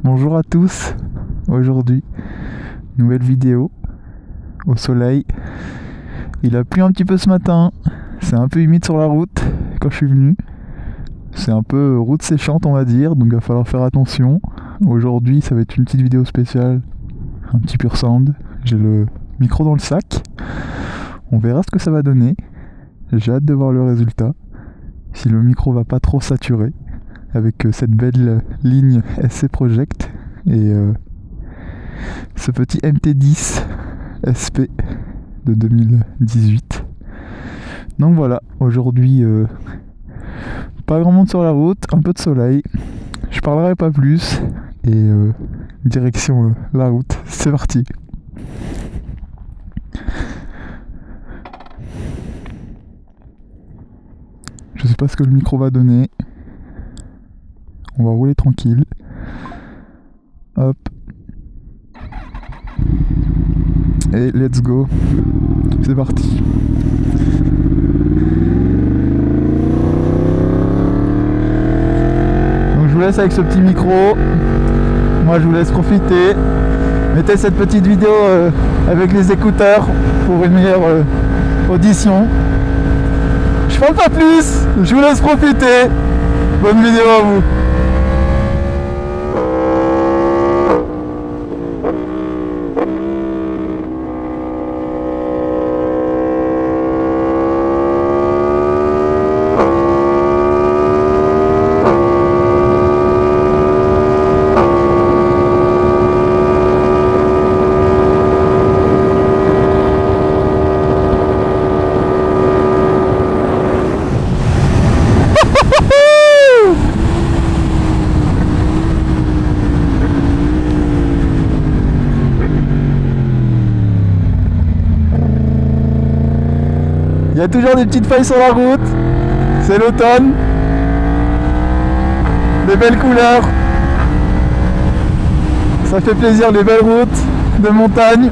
Bonjour à tous. Aujourd'hui, nouvelle vidéo au soleil. Il a plu un petit peu ce matin. C'est un peu humide sur la route quand je suis venu. C'est un peu route séchante, on va dire, donc il va falloir faire attention. Aujourd'hui, ça va être une petite vidéo spéciale, un petit pur sound. J'ai le micro dans le sac. On verra ce que ça va donner. J'ai hâte de voir le résultat. Si le micro va pas trop saturer avec cette belle ligne SC Project et ce petit MT10 SP de 2018. Donc voilà, aujourd'hui pas grand monde sur la route, un peu de soleil. Je parlerai pas plus et direction la route. C'est parti. Je sais pas ce que le micro va donner. On va rouler tranquille. Hop. Et let's go. C'est parti. Donc je vous laisse avec ce petit micro. Moi je vous laisse profiter. Mettez cette petite vidéo avec les écouteurs pour une meilleure audition. Je parle pas plus. Je vous laisse profiter. Bonne vidéo à vous. Il y a toujours des petites feuilles sur la route. C'est l'automne. Des belles couleurs. Ça fait plaisir, les belles routes de montagne.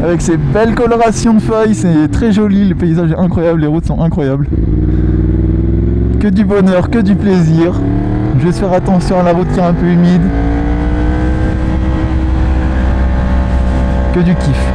Avec ces belles colorations de feuilles, c'est très joli, le paysage est incroyable, les routes sont incroyables. Que du bonheur, que du plaisir. Je vais faire attention à la route qui est un peu humide. Que du kiff.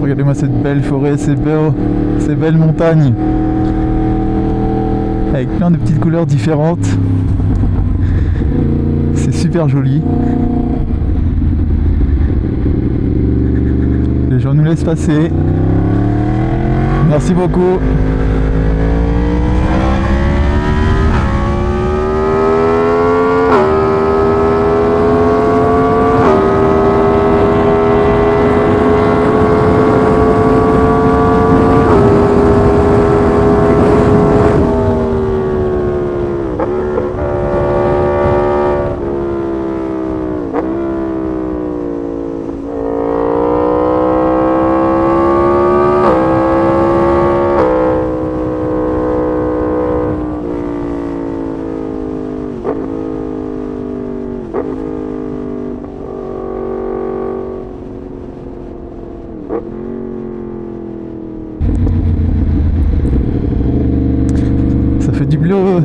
Regardez-moi cette belle forêt, ces belles montagnes avec plein de petites couleurs différentes. C'est super joli. Les gens nous laissent passer. Merci beaucoup.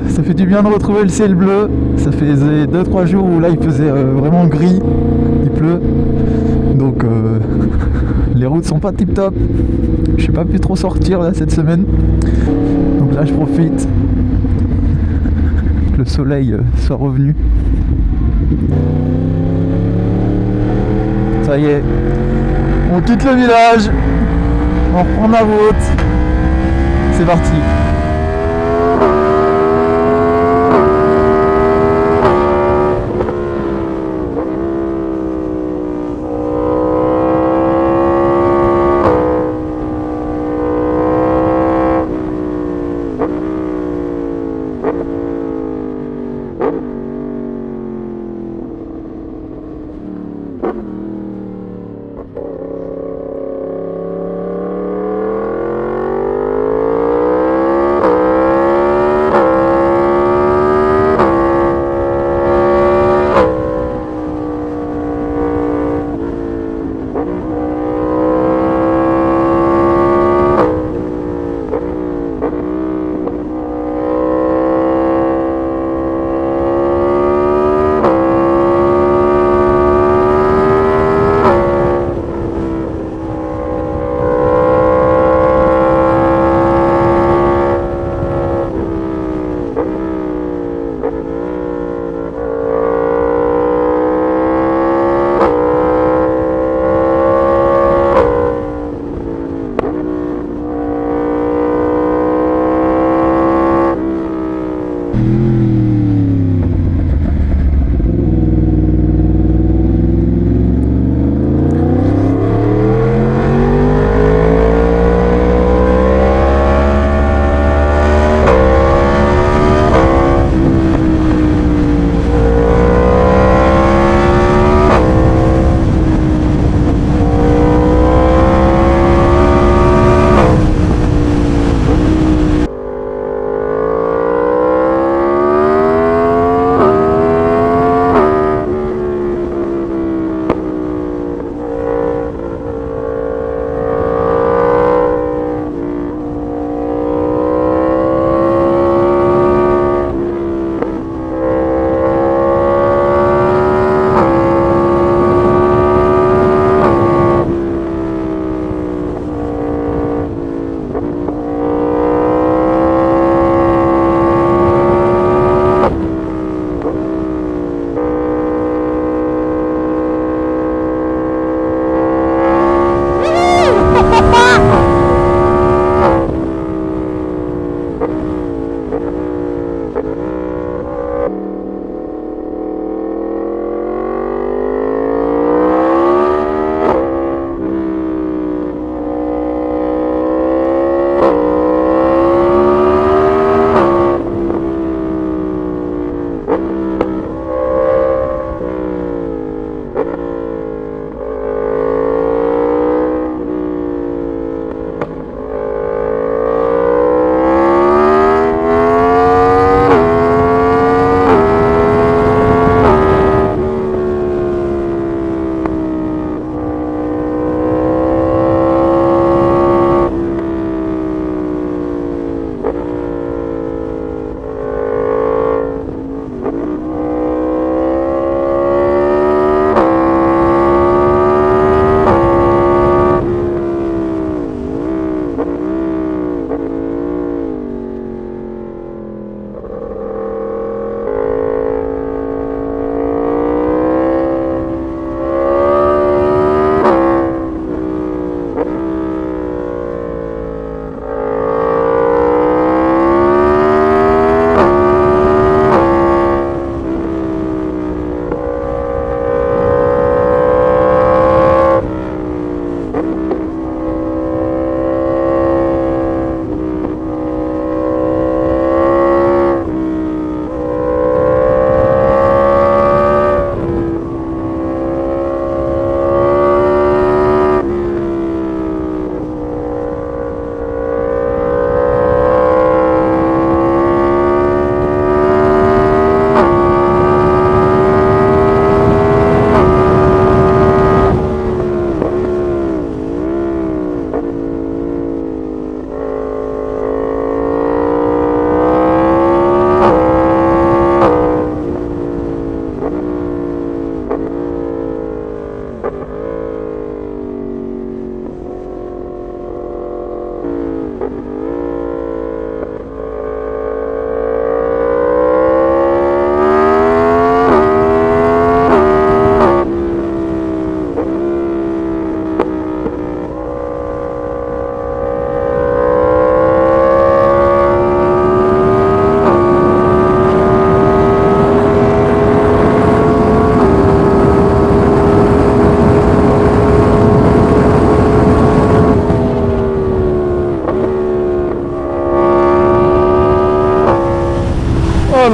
Ça fait du bien de retrouver le ciel bleu. Ça faisait 2-3 jours où là il faisait vraiment gris, il pleut. Donc les routes sont pas tip top. Je n'ai pas pu trop sortir là cette semaine. Donc là je profite que le soleil soit revenu. Ça y est, on quitte le village. On reprend la route. C'est parti.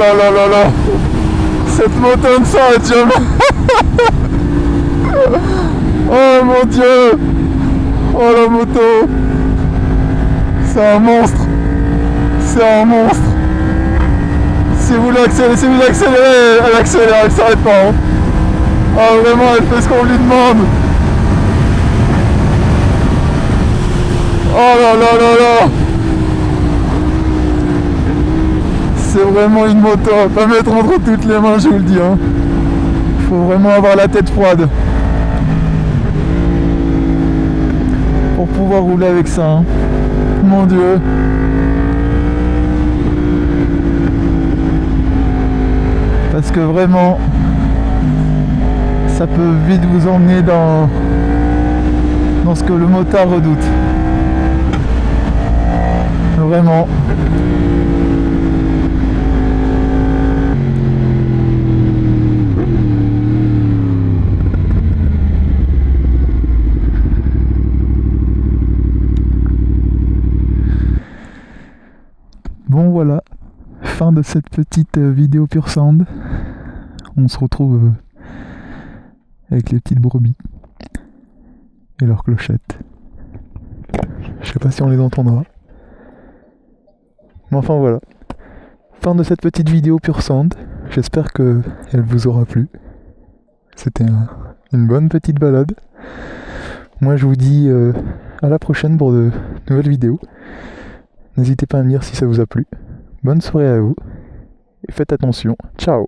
là là là là. Cette moto ne s'arrête jamais. Oh mon Dieu. Oh la moto. C'est un monstre. C'est un monstre. Si vous l'accélérez, elle accélère, elle s'arrête pas. Hein. Ah vraiment, elle fait ce qu'on lui demande. Oh là là là là. C'est vraiment une moto à pas mettre entre toutes les mains, je vous le dis. Hein. Faut vraiment avoir la tête froide pour pouvoir rouler avec ça. Hein. Mon Dieu. Parce que vraiment, ça peut vite vous emmener dans ce que le motard redoute. Vraiment. Bon voilà, fin de cette petite vidéo pure sound. On se retrouve avec les petites brebis et leurs clochettes. Je sais pas si on les entendra. Mais enfin voilà. Fin de cette petite vidéo pure sound. J'espère qu'elle vous aura plu. C'était une bonne petite balade. Moi je vous dis à la prochaine pour de nouvelles vidéos. N'hésitez pas à me dire si ça vous a plu. Bonne soirée à vous. Et faites attention. Ciao.